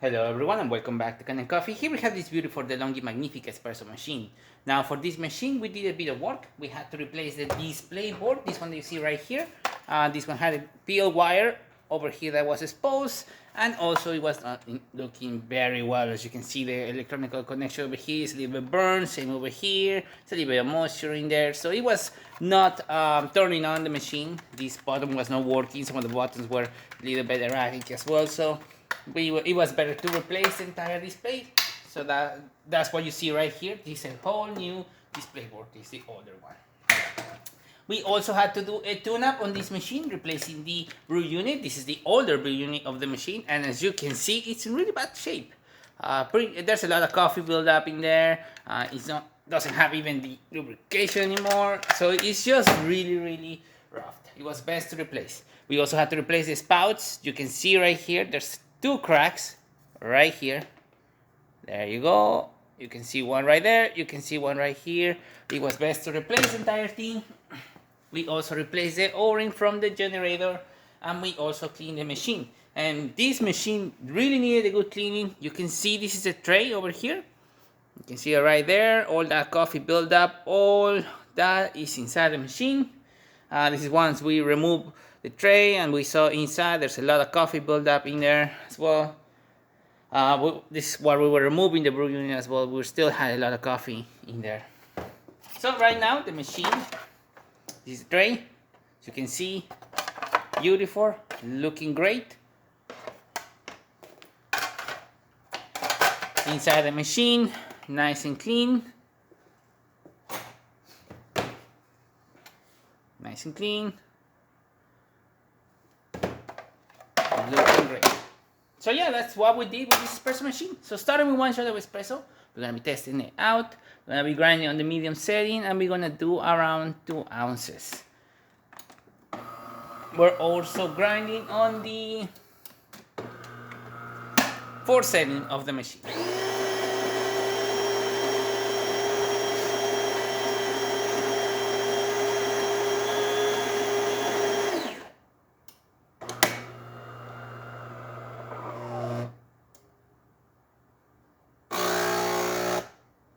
Hello everyone and welcome back to Kanen Coffee. Here we have this beautiful DeLonghi Magnific Espresso machine. Now for this machine we did a bit of work. We had to replace the display board, this one that you see right here. This one had a PL wire over here that was exposed, and also it was not looking very well. As you can see, the electronical connection over here is a little bit burned, same over here. It's a little bit of moisture in there, so it was not turning on the machine. This button was not working. Some of the buttons were a little bit erratic as well, so it was better to replace the entire display. So that's what you see right here. This is a whole new display board. This is the older one. We also had to do a tune-up on this machine, replacing the brew unit. This is the older brew unit of the machine, and as you can see, it's in really bad shape. There's a lot of coffee buildup in there. Doesn't have even the lubrication anymore, so it's just really rough. It was best to replace. We also had to replace the spouts. You can see right here, there's two cracks right here. There you go. You can see one right there. You can see one right here. It was best to replace the entire thing. We also replaced the O-ring from the generator, and we also cleaned the machine. And this machine really needed a good cleaning. You can see this is a tray over here. You can see it right there. All that coffee buildup, all that is inside the machine. This is once we remove the tray and we saw inside there's a lot of coffee buildup in there as well. This is while we were removing the brew unit as well. We still had a lot of coffee in there. So right now the machine, this is the tray. As you can see, beautiful, looking great. Inside the machine, nice and clean. Nice and clean. Looking great. So yeah, that's what we did with this espresso machine. So starting with one shot of espresso, we're gonna be testing it out. We're gonna be grinding on the medium setting, and we're gonna do around 2 ounces. We're also grinding on the 4th setting of the machine.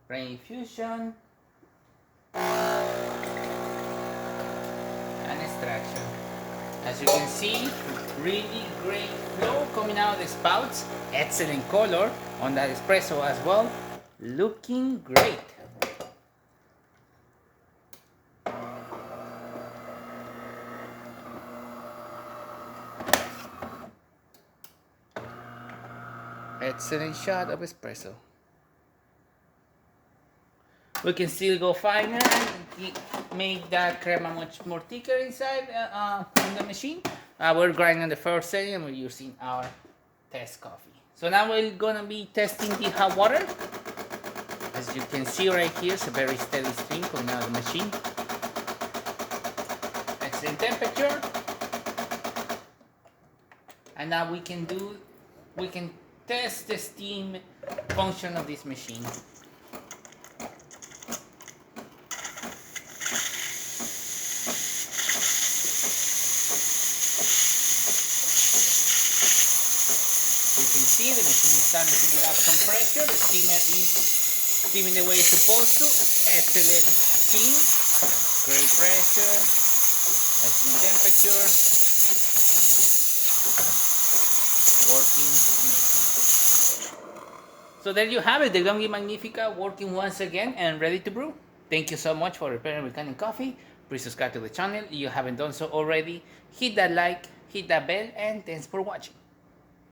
Brain infusion and extraction. As you can see, really great flow coming out of the spouts. Excellent color on that espresso as well. Looking great. Excellent shot of espresso. We can still go finer and make that crema much more thicker inside in the machine. We're grinding the 1st setting and we're using our test coffee. So now we're gonna be testing the hot water. As you can see right here, it's a very steady stream coming out of the machine. Excellent temperature. And now we can test the steam function of this machine. You can see the machine is starting to get up some pressure. The steamer is steaming the way it's supposed to. Excellent steam, great pressure, excellent temperature, working amazing. So there you have it, the DeLonghi Magnifica working once again and ready to brew. Thank you so much for repairing with Kanen Coffee. Please subscribe to the channel if you haven't done so already. Hit that like, hit that bell, and thanks for watching.